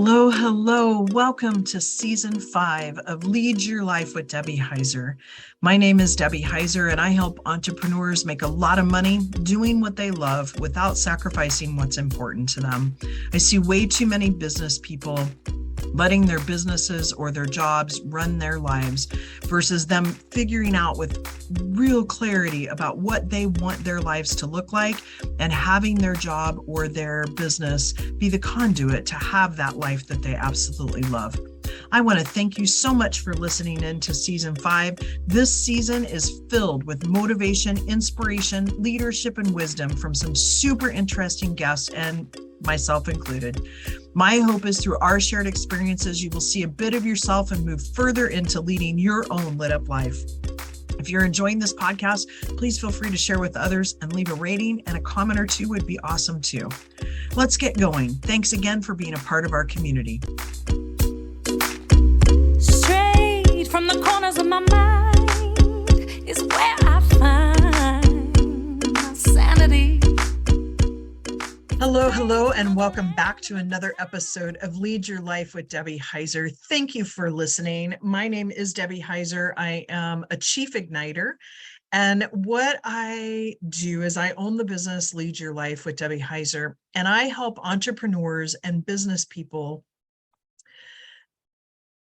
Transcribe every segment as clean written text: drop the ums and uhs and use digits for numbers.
Hello, hello. Welcome to season 5 of Lead Your Life with Debbie Heiser. My name is Debbie Heiser, and I help entrepreneurs make a lot of money doing what they love without sacrificing what's important to them. I see way too many business people letting their businesses or their jobs run their lives versus them figuring out with real clarity about what they want their lives to look like and having their job or their business be the conduit to have that life that they absolutely love. I want to thank you so much for listening in to season 5. This season is filled with motivation, inspiration, leadership, and wisdom from some super interesting guests, and myself included. My hope is through our shared experiences, you will see a bit of yourself and move further into leading your own lit up life. If you're enjoying this podcast, please feel free to share with others and leave a rating, and a comment or two would be awesome too. Let's get going. Thanks again for being a part of our community. Straight from the corners of my mind is where I find my sanity. Hello, and welcome back to another episode of Lead Your Life with Debbie Heiser. Thank you for listening. My name is Debbie Heiser. I am a chief igniter. And what I do is I own the business Lead Your Life with Debbie Heiser, and I help entrepreneurs and business people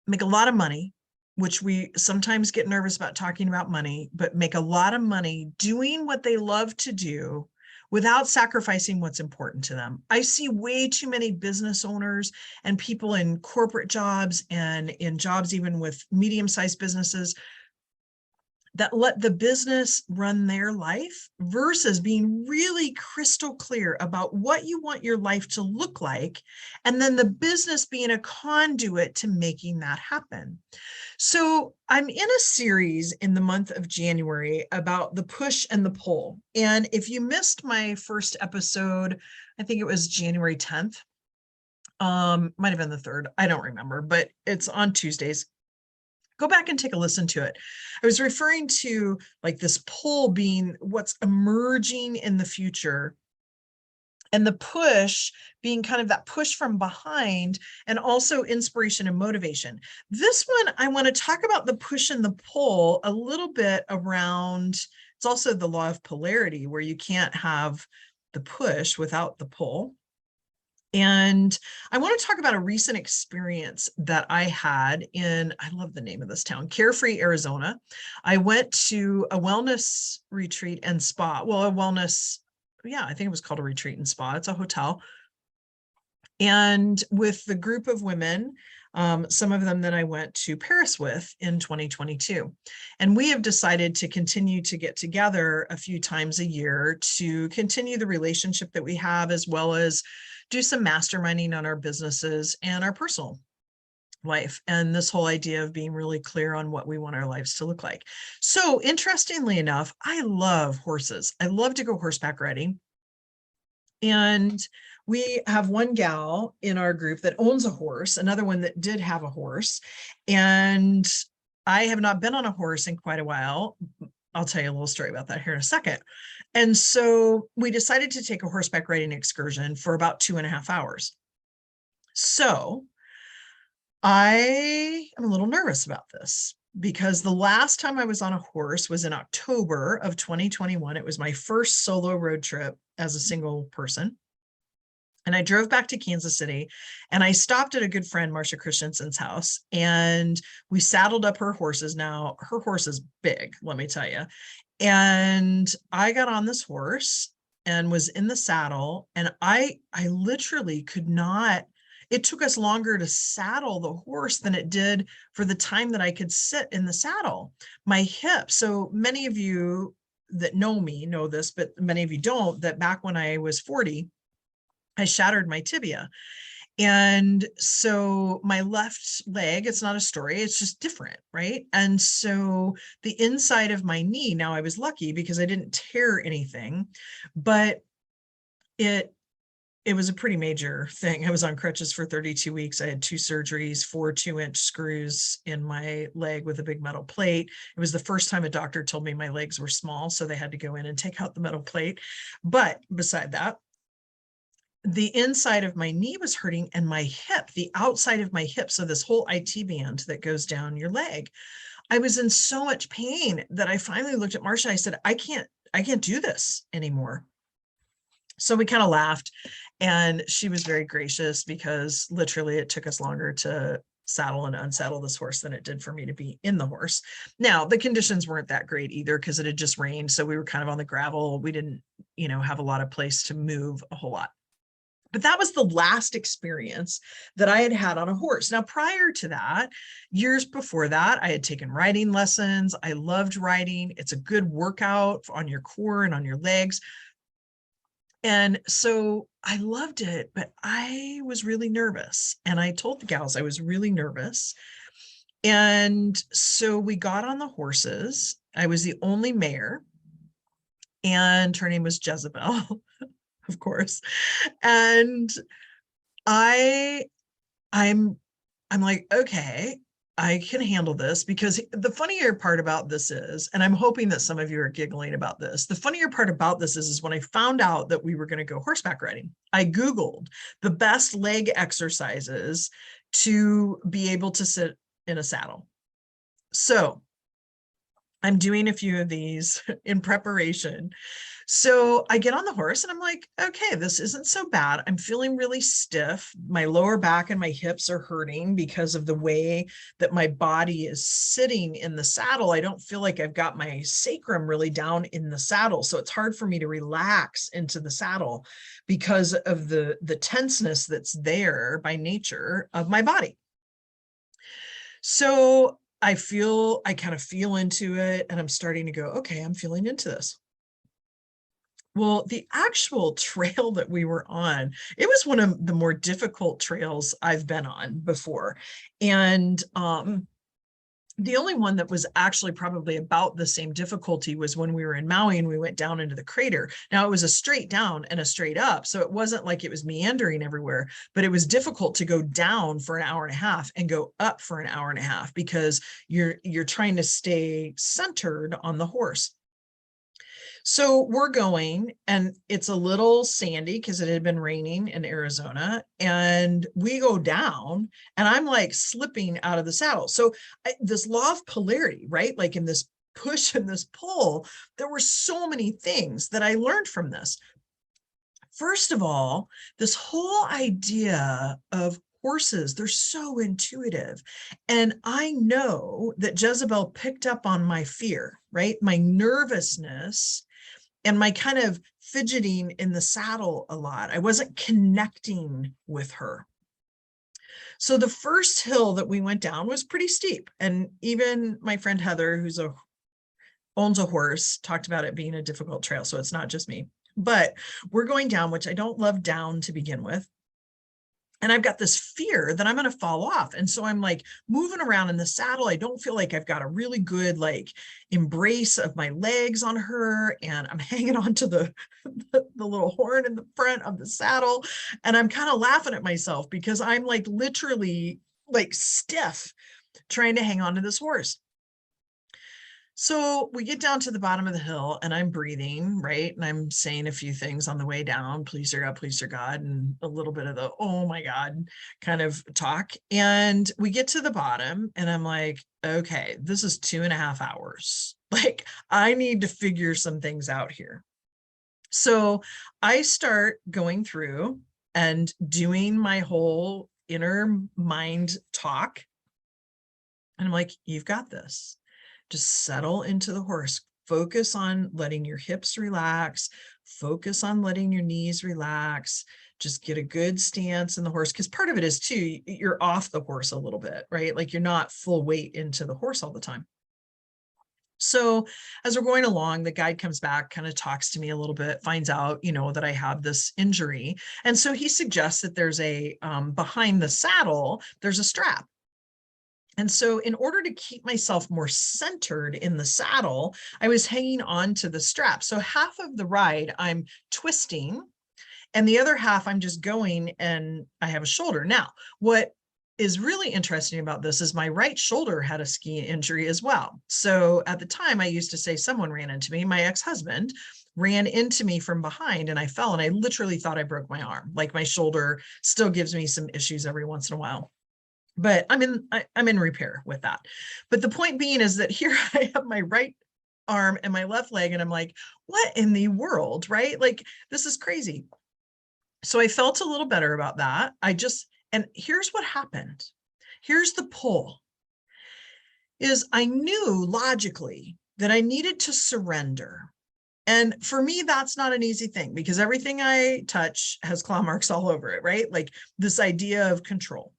make a lot of money, which we sometimes get nervous about talking about money, but make a lot of money doing what they love to do without sacrificing what's important to them. I see way too many business owners and people in corporate jobs and in jobs even with medium-sized businesses that let the business run their life versus being really crystal clear about what you want your life to look like, and then the business being a conduit to making that happen. So I'm in a series in the month of January about the push and the pull. And if you missed my first episode, I think it was January 10th, might have been the 3rd, I don't remember, but it's on Tuesdays. Go back and take a listen to it. I was referring to like this pull being what's emerging in the future, and the push being kind of that push from behind, and also inspiration and motivation. This one, I want to talk about the push and the pull a little bit around. It's also the law of polarity, where you can't have the push without the pull. And I want to talk about a recent experience that I had in, I love the name of this town, Carefree, Arizona. I went to a wellness retreat and spa. Well, I think it was called a retreat and spa. It's a hotel. And with the group of women, some of them that I went to Paris with in 2022. And we have decided to continue to get together a few times a year to continue the relationship that we have, as well as do some masterminding on our businesses and our personal life. And this whole idea of being really clear on what we want our lives to look like. So interestingly enough, I love horses. I love to go horseback riding. And we have one gal in our group that owns a horse, another one that did have a horse. And I have not been on a horse in quite a while. I'll tell you a little story about that here in a second. And so we decided to take a horseback riding excursion for about 2.5 hours. So I am a little nervous about this, because the last time I was on a horse was in October of 2021. It was my first solo road trip as a single person. And I drove back to Kansas City, and I stopped at a good friend, Marcia Christensen's house, and we saddled up her horses. Now, her horse is big, let me tell you. And I got on this horse and was in the saddle, and I literally could not. It took us longer to saddle the horse than it did for the time that I could sit in the saddle. My hip, so many of you that know me know this, but many of you don't, that back when I was 40, I shattered my tibia. And so my left leg, it's not a story, it's just different, right? And so the inside of my knee, now I was lucky because I didn't tear anything, but it was a pretty major thing. I was on crutches for 32 weeks. I had 2 surgeries, 4 2-inch screws in my leg with a big metal plate. It was the first time a doctor told me my legs were small, so they had to go in and take out the metal plate. But beside that, the inside of my knee was hurting and my hip, the outside of my hip. So this whole IT band that goes down your leg, I was in so much pain that I finally looked at Marcia. I said, I can't do this anymore. So we kind of laughed, and she was very gracious, because literally it took us longer to saddle and unsaddle this horse than it did for me to be in the horse. Now, the conditions weren't that great either, because it had just rained. So we were kind of on the gravel. We didn't, have a lot of place to move a whole lot. But that was the last experience that I had had on a horse. Now, prior to that, years before that, I had taken riding lessons. I loved riding. It's a good workout on your core and on your legs. And so I loved it, but I was really nervous. And I told the gals I was really nervous. And so we got on the horses. I was the only mare, and her name was Jezebel, of course. And I'm like, okay, I can handle this, because the funnier part about this is, and I'm hoping that some of you are giggling about this, the funnier part about this is when I found out that we were going to go horseback riding, I Googled the best leg exercises to be able to sit in a saddle. So I'm doing a few of these in preparation. So I get on the horse and I'm like, okay, this isn't so bad. I'm feeling really stiff. My lower back and my hips are hurting because of the way that my body is sitting in the saddle. I don't feel like I've got my sacrum really down in the saddle. So it's hard for me to relax into the saddle because of the tenseness that's there by nature of my body. So I kind of feel into it, and I'm starting to go, okay, I'm feeling into this. Well, the actual trail that we were on, it was one of the more difficult trails I've been on before. And the only one that was actually probably about the same difficulty was when we were in Maui and we went down into the crater. Now, it was a straight down and a straight up, so it wasn't like it was meandering everywhere, but it was difficult to go down for an hour and a half and go up for an hour and a half, because you're trying to stay centered on the horse. So we're going, and it's a little sandy because it had been raining in Arizona, and we go down and I'm like slipping out of the saddle. So this law of polarity, right? Like in this push and this pull, there were so many things that I learned from this. First of all, this whole idea of horses, they're so intuitive. And I know that Jezebel picked up on my fear, right? My nervousness and my kind of fidgeting in the saddle a lot. I wasn't connecting with her. So the first hill that we went down was pretty steep. And even my friend Heather, who owns a horse, talked about it being a difficult trail. So it's not just me. But we're going down, which I don't love down to begin with. And I've got this fear that I'm going to fall off. And so I'm like moving around in the saddle. I don't feel like I've got a really good like embrace of my legs on her. And I'm hanging on to the little horn in the front of the saddle. And I'm kind of laughing at myself because I'm like literally like stiff trying to hang on to this horse. So we get down to the bottom of the hill and I'm breathing, right? And I'm saying a few things on the way down, please, dear God, and a little bit of the, oh my God, kind of talk. And we get to the bottom and I'm like, okay, this is 2.5 hours. Like I need to figure some things out here. So I start going through and doing my whole inner mind talk. And I'm like, you've got this. Just settle into the horse. Focus on letting your hips relax. Focus on letting your knees relax. Just get a good stance in the horse. Because part of it is too, you're off the horse a little bit, right? Like you're not full weight into the horse all the time. So as we're going along, the guide comes back, kind of talks to me a little bit, finds out, that I have this injury. And so he suggests that there's a, behind the saddle, there's a strap. And so in order to keep myself more centered in the saddle, I was hanging on to the strap. So half of the ride I'm twisting and the other half I'm just going and I have a shoulder. Now, what is really interesting about this is my right shoulder had a ski injury as well. So at the time I used to say someone ran into me, my ex-husband ran into me from behind and I fell, and I literally thought I broke my arm. Like my shoulder still gives me some issues every once in a while, but I'm in repair with that. But the point being is that here I have my right arm and my left leg, and I'm like, what in the world, right? Like, this is crazy. So I felt a little better about that. And here's what happened. Here's the pull, is I knew logically that I needed to surrender. And for me, that's not an easy thing, because everything I touch has claw marks all over it, right? Like this idea of control.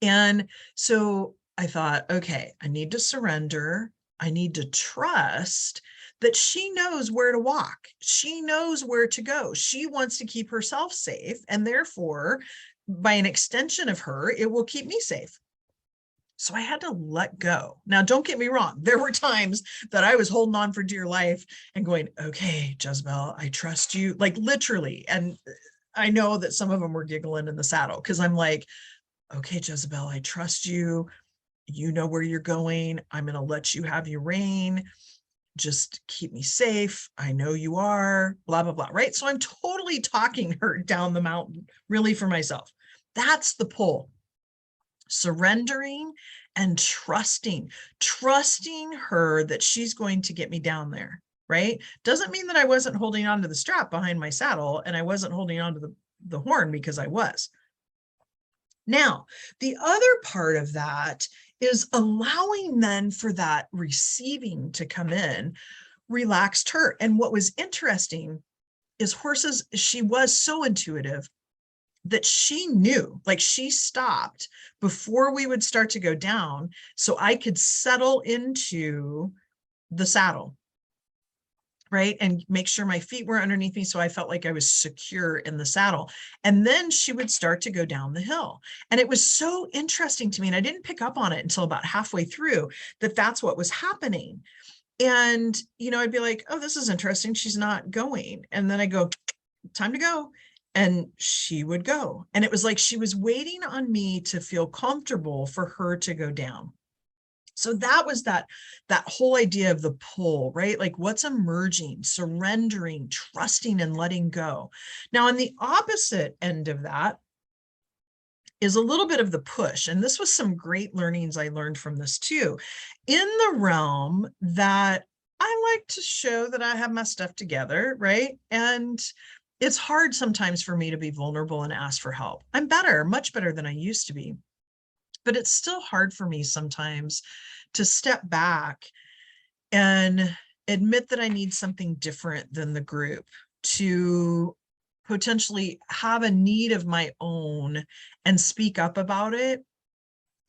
And so I thought, okay, I need to surrender. I need to trust that she knows where to walk. She knows where to go. She wants to keep herself safe. And therefore, by an extension of her, it will keep me safe. So I had to let go. Now, don't get me wrong. There were times that I was holding on for dear life and going, okay, Jezebel, I trust you, like literally. And I know that some of them were giggling in the saddle, because I'm like, okay, Jezebel, I trust you. You know where you're going. I'm going to let you have your reign. Just keep me safe. I know you are, blah, blah, blah, right? So I'm totally talking her down the mountain, really, for myself. That's the pull. Surrendering and trusting her that she's going to get me down there, right? Doesn't mean that I wasn't holding on to the strap behind my saddle and I wasn't holding on to the horn, because I was. Now, the other part of that is allowing then for that receiving to come in, relaxed her. And what was interesting is horses, she was so intuitive that she knew, like she stopped before we would start to go down, so I could settle into the saddle, right? And make sure my feet were underneath me, so I felt like I was secure in the saddle. And then she would start to go down the hill. And it was so interesting to me, and I didn't pick up on it until about halfway through, that that's what was happening. And, you know, I'd be like, oh, this is interesting. She's not going. And then I go, time to go. And she would go. And it was like she was waiting on me to feel comfortable for her to go down. So that was that whole idea of the pull, right? Like what's emerging, surrendering, trusting, and letting go. Now, on the opposite end of that is a little bit of the push. And this was some great learnings I learned from this too, in the realm that I like to show that I have my stuff together, right? And it's hard sometimes for me to be vulnerable and ask for help. I'm better, much better than I used to be. But it's still hard for me sometimes to step back and admit that I need something different than the group, to potentially have a need of my own and speak up about it.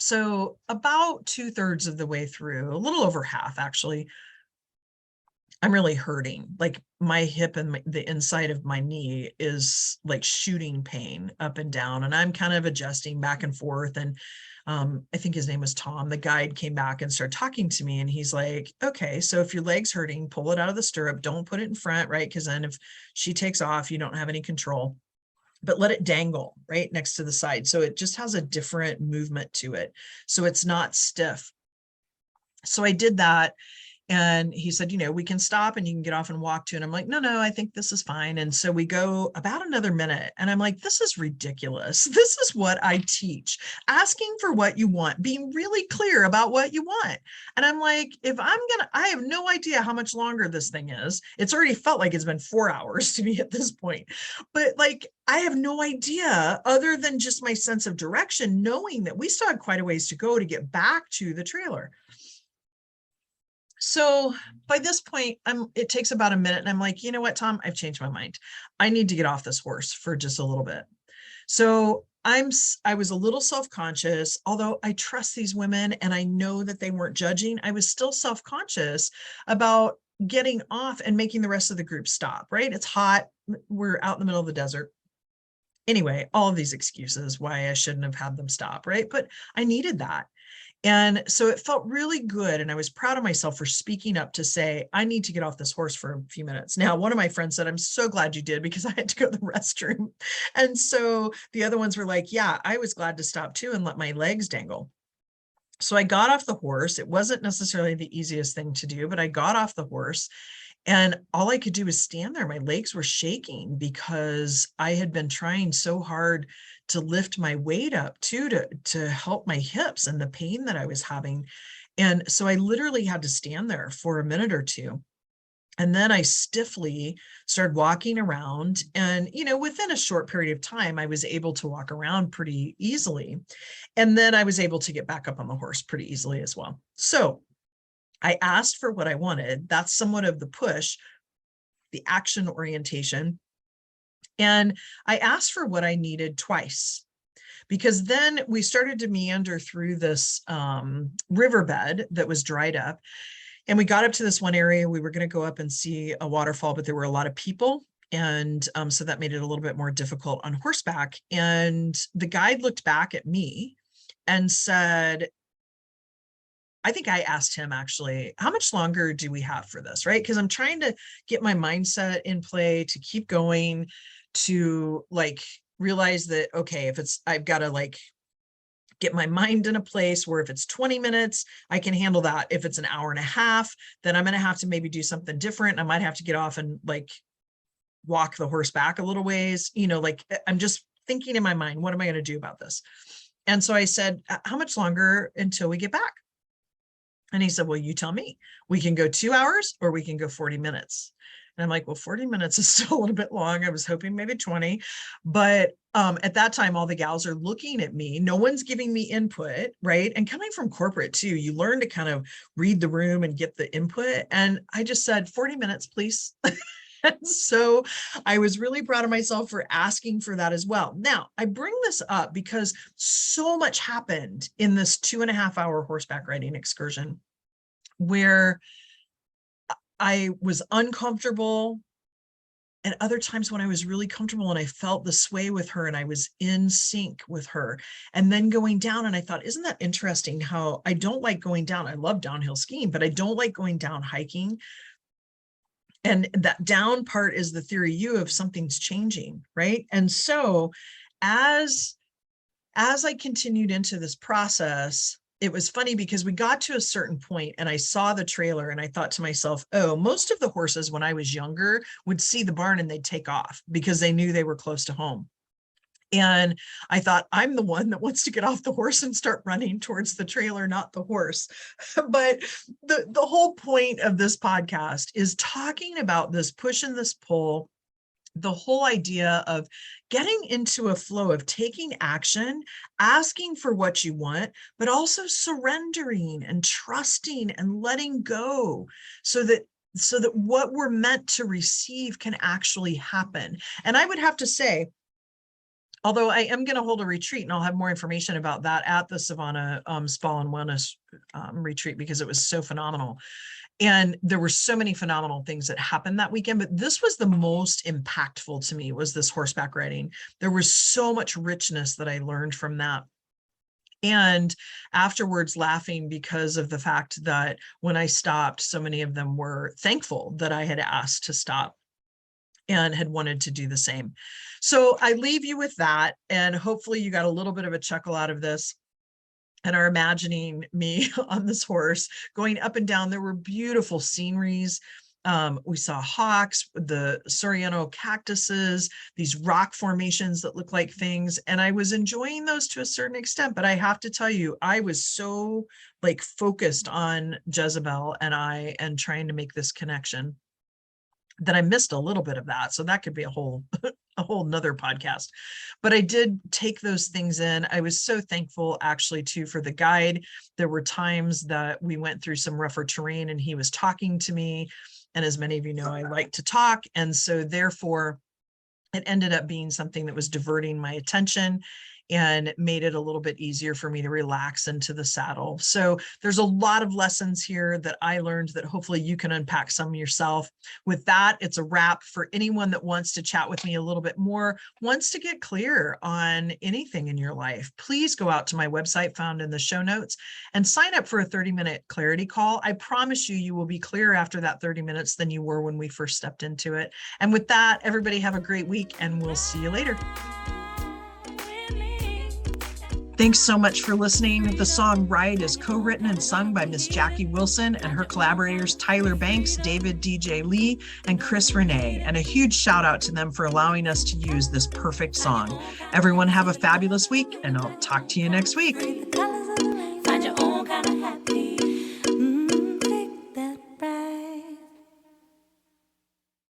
So about 2/3 of the way through, a little over half actually, I'm really hurting. Like my hip and the inside of my knee is like shooting pain up and down. And I'm kind of adjusting back and forth. And I think his name was Tom. The guide came back and started talking to me. And he's like, okay, so if your leg's hurting, pull it out of the stirrup. Don't put it in front, right? Because then if she takes off, you don't have any control. But let it dangle right next to the side. So it just has a different movement to it. So it's not stiff. So I did that. And he said, you know, we can stop and you can get off and walk to. And I'm like, no, I think this is fine. And so we go about another minute. And I'm like, this is ridiculous. This is what I teach. Asking for what you want, being really clear about what you want. And I'm like, I have no idea how much longer this thing is. It's already felt like it's been 4 hours to me at this point. But like, I have no idea other than just my sense of direction, knowing that we still had quite a ways to go to get back to the trailer. So by this point, it takes about a minute and I'm like, you know what, Tom, I've changed my mind. I need to get off this horse for just a little bit. So I was a little self-conscious, although I trust these women and I know that they weren't judging. I was still self-conscious about getting off and making the rest of the group stop, right? It's hot. We're out in the middle of the desert. Anyway, all of these excuses why I shouldn't have had them stop, right? But I needed that. And so it felt really good. And I was proud of myself for speaking up to say, I need to get off this horse for a few minutes. Now, one of my friends said, I'm so glad you did, because I had to go to the restroom. And so the other ones were like, yeah, I was glad to stop too and let my legs dangle. So I got off the horse. It wasn't necessarily the easiest thing to do, but I got off the horse And all I could do was stand there. My legs were shaking because I had been trying so hard to lift my weight up too, to help my hips and the pain that I was having. And so I literally had to stand there for a minute or two. And then I stiffly started walking around, and, within a short period of time, I was able to walk around pretty easily. And then I was able to get back up on the horse pretty easily as well. So I asked for what I wanted. That's somewhat of the push, the action orientation. And I asked for what I needed twice, because then we started to meander through this riverbed that was dried up. And we got up to this one area. We were going to go up and see a waterfall, but there were a lot of people. And so that made it a little bit more difficult on horseback. And the guide looked back at me and said, I think I asked him, actually, how much longer do we have for this, right? Because I'm trying to get my mindset in play to keep going, to realize that, okay, I've got to get my mind in a place where if it's 20 minutes, I can handle that. If it's an hour and a half, then I'm going to have to maybe do something different. I might have to get off and walk the horse back a little ways, I'm just thinking in my mind, what am I going to do about this? And so I said, how much longer until we get back? And he said, well, you tell me. We can go 2 hours or we can go 40 minutes. And I'm like, well, 40 minutes is still a little bit long. I was hoping maybe 20. But at that time, all the gals are looking at me. No one's giving me input, right? And coming from corporate too, you learn to kind of read the room and get the input. And I just said, 40 minutes, please. And so I was really proud of myself for asking for that as well. Now, I bring this up because so much happened in this 2.5-hour horseback riding excursion where I was uncomfortable, and other times when I was really comfortable and I felt the sway with her and I was in sync with her. And then going down, and I thought, isn't that interesting how I don't like going down? I love downhill skiing, but I don't like going down hiking. And that down part is the theory U of something's changing, right? And so as I continued into this process, it was funny because we got to a certain point and I saw the trailer and I thought to myself, oh, most of the horses when I was younger would see the barn and they'd take off because they knew they were close to home. And I thought, I'm the one that wants to get off the horse and start running towards the trailer, not the horse. But the whole point of this podcast is talking about this push and this pull, the whole idea of getting into a flow of taking action, asking for what you want, but also surrendering and trusting and letting go so that what we're meant to receive can actually happen. And I would have to say, although I am going to hold a retreat, and I'll have more information about that at the Savannah Spa and Wellness retreat, because it was so phenomenal. And there were so many phenomenal things that happened that weekend, but this was the most impactful to me, was this horseback riding. There was so much richness that I learned from that. And afterwards laughing because of the fact that when I stopped, so many of them were thankful that I had asked to stop and had wanted to do the same. So I leave you with that, and hopefully you got a little bit of a chuckle out of this and are imagining me on this horse going up and down. There were beautiful sceneries. We saw hawks, the Soriano cactuses, these rock formations that look like things. And I was enjoying those to a certain extent, but I have to tell you, I was so focused on Jezebel and trying to make this connection that I missed a little bit of that. So that could be a whole nother podcast, but I did take those things in. I was so thankful actually too for the guide. There were times that we went through some rougher terrain and he was talking to me. And as many of you know, I like to talk. And so therefore it ended up being something that was diverting my attention and made it a little bit easier for me to relax into the saddle. So there's a lot of lessons here that I learned that hopefully you can unpack some yourself. With that, it's a wrap. For anyone that wants to chat with me a little bit more, wants to get clear on anything in your life, please go out to my website found in the show notes and sign up for a 30-minute clarity call. I promise you, you will be clearer after that 30 minutes than you were when we first stepped into it. And with that, everybody have a great week, and we'll see you later. Thanks so much for listening. The song Ride is co-written and sung by Miss Jackie Wilson and her collaborators Tyler Banks, David DJ Lee, and Chris Renee. And a huge shout out to them for allowing us to use this perfect song. Everyone have a fabulous week, and I'll talk to you next week.